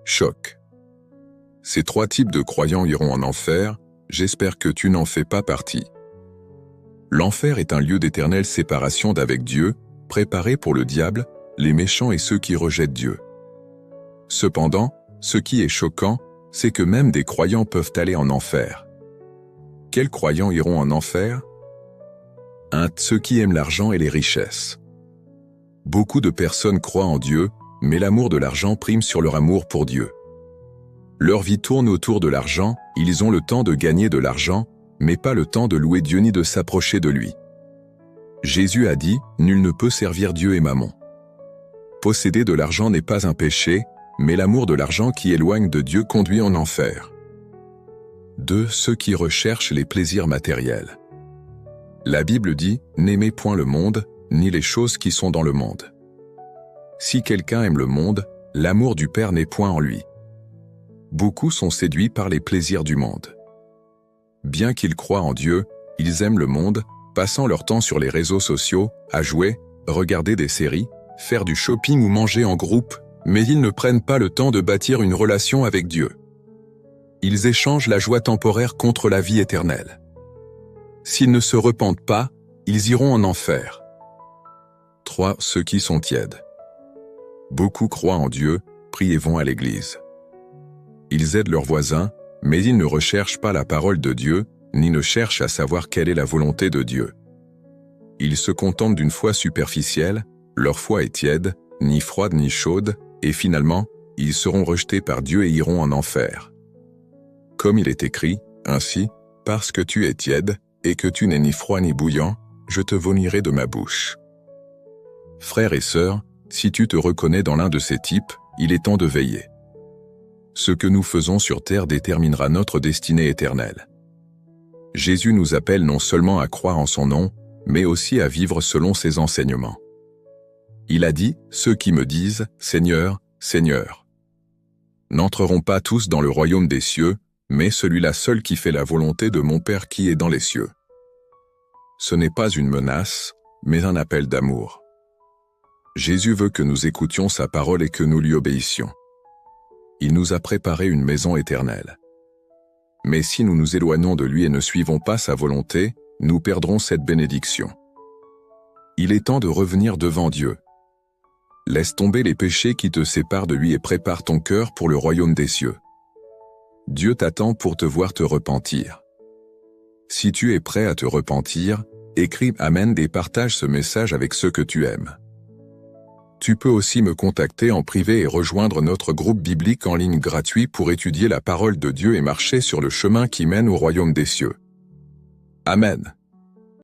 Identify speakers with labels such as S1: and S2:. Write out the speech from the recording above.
S1: Choc. Ces 3 types de croyants iront en enfer, j'espère que tu n'en fais pas partie. L'enfer est un lieu d'éternelle séparation d'avec Dieu, préparé pour le diable, les méchants et ceux qui rejettent Dieu. Cependant, ce qui est choquant, c'est que même des croyants peuvent aller en enfer. Quels croyants iront en enfer? 1. Ceux qui aiment l'argent et les richesses. Beaucoup de personnes croient en Dieu, mais l'amour de l'argent prime sur leur amour pour Dieu. Leur vie tourne autour de l'argent, ils ont le temps de gagner de l'argent, mais pas le temps de louer Dieu ni de s'approcher de lui. Jésus a dit, nul ne peut servir Dieu et Mammon. Posséder de l'argent n'est pas un péché, mais l'amour de l'argent qui éloigne de Dieu conduit en enfer. 2. Ceux qui recherchent les plaisirs matériels. La Bible dit, n'aimez point le monde, ni les choses qui sont dans le monde. Si quelqu'un aime le monde, l'amour du Père n'est point en lui. Beaucoup sont séduits par les plaisirs du monde. Bien qu'ils croient en Dieu, ils aiment le monde, passant leur temps sur les réseaux sociaux, à jouer, regarder des séries, faire du shopping ou manger en groupe, mais ils ne prennent pas le temps de bâtir une relation avec Dieu. Ils échangent la joie temporaire contre la vie éternelle. S'ils ne se repentent pas, ils iront en enfer. 3. Ceux qui sont tièdes. Beaucoup croient en Dieu, prient et vont à l'église. Ils aident leurs voisins, mais ils ne recherchent pas la parole de Dieu, ni ne cherchent à savoir quelle est la volonté de Dieu. Ils se contentent d'une foi superficielle, leur foi est tiède, ni froide ni chaude, et finalement, ils seront rejetés par Dieu et iront en enfer. Comme il est écrit, ainsi, parce que tu es tiède, et que tu n'es ni froid ni bouillant, je te vomirai de ma bouche. Frères et sœurs, si tu te reconnais dans l'un de ces types, il est temps de veiller. Ce que nous faisons sur terre déterminera notre destinée éternelle. Jésus nous appelle non seulement à croire en son nom, mais aussi à vivre selon ses enseignements. Il a dit, ceux qui me disent, Seigneur, Seigneur, n'entreront pas tous dans le royaume des cieux, mais celui-là seul qui fait la volonté de mon Père qui est dans les cieux. Ce n'est pas une menace, mais un appel d'amour. Jésus veut que nous écoutions sa parole et que nous lui obéissions. Il nous a préparé une maison éternelle. Mais si nous nous éloignons de lui et ne suivons pas sa volonté, nous perdrons cette bénédiction. Il est temps de revenir devant Dieu. Laisse tomber les péchés qui te séparent de lui et prépare ton cœur pour le royaume des cieux. Dieu t'attend pour te voir te repentir. Si tu es prêt à te repentir, écris Amen et partage ce message avec ceux que tu aimes. Tu peux aussi me contacter en privé et rejoindre notre groupe biblique en ligne gratuit pour étudier la parole de Dieu et marcher sur le chemin qui mène au royaume des cieux. Amen.